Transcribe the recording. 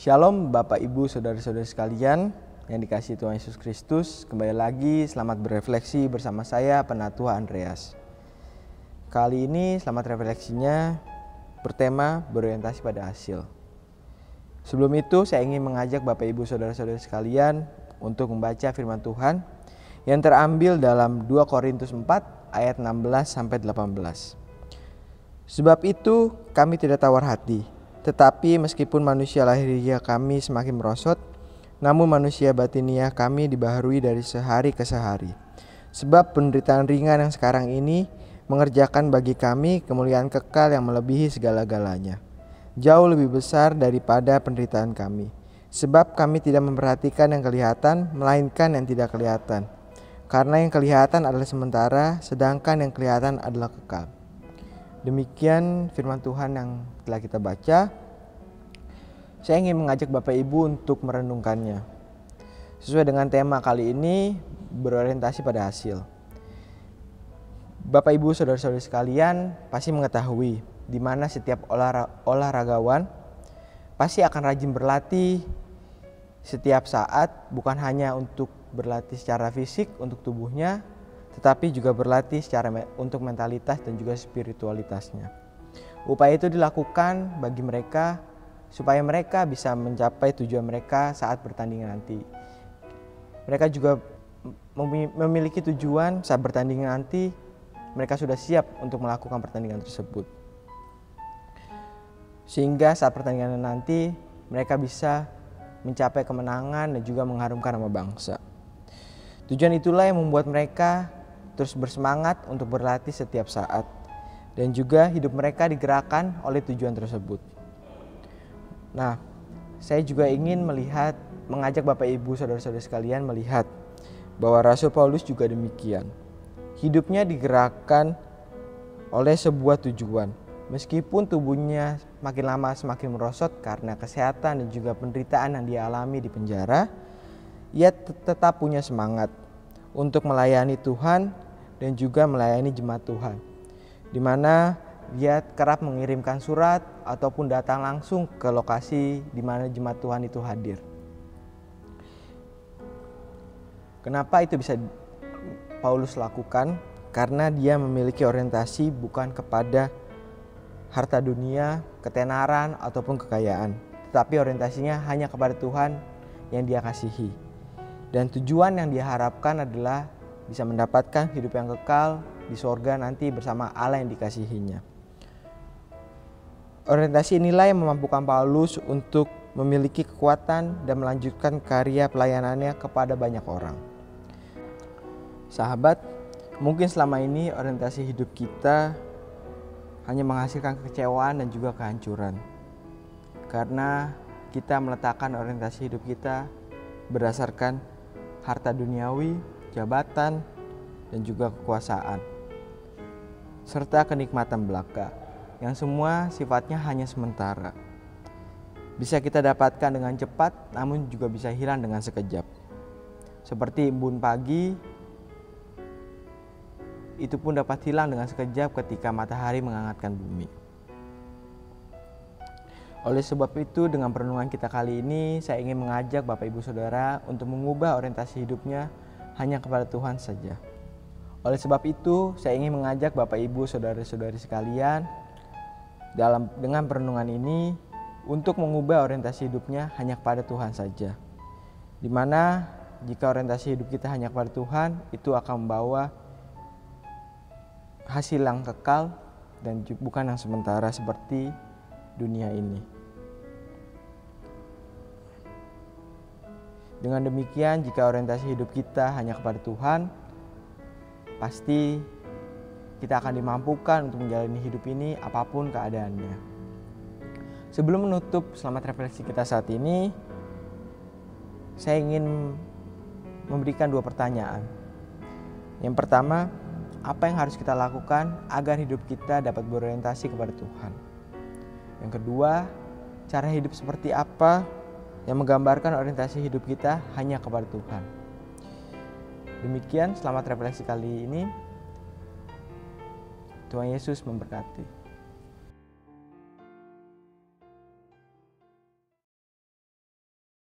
Shalom Bapak Ibu Saudara-saudari sekalian yang dikasihi Tuhan Yesus Kristus. Kembali lagi selamat berefleksi bersama saya Penatua Andreas. Kali ini selamat refleksinya bertema berorientasi pada hasil. Sebelum itu saya ingin mengajak Bapak Ibu Saudara-saudari sekalian untuk membaca firman Tuhan yang terambil dalam 2 Korintus 4 ayat 16 sampai 18. Sebab itu kami tidak tawar hati. Tetapi meskipun manusia lahiriah kami semakin merosot, namun manusia batiniah kami dibaharui dari sehari ke sehari. Sebab penderitaan ringan yang sekarang ini mengerjakan bagi kami kemuliaan kekal yang melebihi segala-galanya, jauh lebih besar daripada penderitaan kami. Sebab kami tidak memperhatikan yang kelihatan, melainkan yang tidak kelihatan. Karena yang kelihatan adalah sementara, sedangkan yang kelihatan adalah kekal. Demikian firman Tuhan yang telah kita baca. Saya ingin mengajak Bapak Ibu untuk merenungkannya. Sesuai dengan tema kali ini, berorientasi pada hasil. Bapak Ibu saudara-saudari sekalian pasti mengetahui di mana setiap olahragawan pasti akan rajin berlatih setiap saat, bukan hanya untuk berlatih secara fisik untuk tubuhnya, tetapi juga berlatih untuk mentalitas dan juga spiritualitasnya. Upaya itu dilakukan bagi mereka supaya mereka bisa mencapai tujuan mereka saat bertanding nanti. Mereka juga memiliki tujuan saat bertanding nanti, mereka sudah siap untuk melakukan pertandingan tersebut. Sehingga saat pertandingan nanti mereka bisa mencapai kemenangan dan juga mengharumkan nama bangsa. Tujuan itulah yang membuat mereka terus bersemangat untuk berlatih setiap saat, dan juga hidup mereka digerakkan oleh tujuan tersebut. Nah, saya juga ingin mengajak Bapak Ibu saudara-saudari sekalian melihat bahwa Rasul Paulus juga demikian. Hidupnya digerakkan oleh sebuah tujuan. Meskipun tubuhnya makin lama semakin merosot karena kesehatan dan juga penderitaan yang dia alami di penjara, ia tetap punya semangat untuk melayani Tuhan dan juga melayani jemaat Tuhan, di mana dia kerap mengirimkan surat ataupun datang langsung ke lokasi di mana jemaat Tuhan itu hadir. Kenapa itu bisa Paulus lakukan? Karena dia memiliki orientasi bukan kepada harta dunia, ketenaran ataupun kekayaan, tetapi orientasinya hanya kepada Tuhan yang dia kasihi. Dan tujuan yang dia harapkan adalah bisa mendapatkan hidup yang kekal di sorga nanti bersama Allah yang dikasihinya. Orientasi inilah yang memampukan Paulus untuk memiliki kekuatan dan melanjutkan karya pelayanannya kepada banyak orang. Sahabat, mungkin selama ini orientasi hidup kita hanya menghasilkan kekecewaan dan juga kehancuran. Karena kita meletakkan orientasi hidup kita berdasarkan harta duniawi, jabatan, dan juga kekuasaan, serta kenikmatan belaka, yang semua sifatnya hanya sementara. Bisa kita dapatkan dengan cepat, namun juga bisa hilang dengan sekejap. Seperti embun pagi, itu pun dapat hilang dengan sekejap ketika matahari menghangatkan bumi. Oleh sebab itu, dengan perenungan kita kali ini, saya ingin mengajak Bapak Ibu Saudara untuk mengubah orientasi hidupnya hanya kepada Tuhan saja. Oleh sebab itu, saya ingin mengajak Bapak Ibu Saudara-saudari sekalian dengan perenungan ini untuk mengubah orientasi hidupnya hanya kepada Tuhan saja. Di mana jika orientasi hidup kita hanya kepada Tuhan, itu akan membawa hasil yang kekal dan bukan yang sementara seperti dunia ini. Dengan demikian, jika orientasi hidup kita hanya kepada Tuhan, pasti kita akan dimampukan untuk menjalani hidup ini apapun keadaannya. Sebelum menutup selamat refleksi kita saat ini, saya ingin memberikan 2 pertanyaan. Yang pertama, apa yang harus kita lakukan agar hidup kita dapat berorientasi kepada Tuhan? Yang kedua, cara hidup seperti apa yang menggambarkan orientasi hidup kita hanya kepada Tuhan? Demikian selamat refleksi kali ini. Tuhan Yesus memberkati.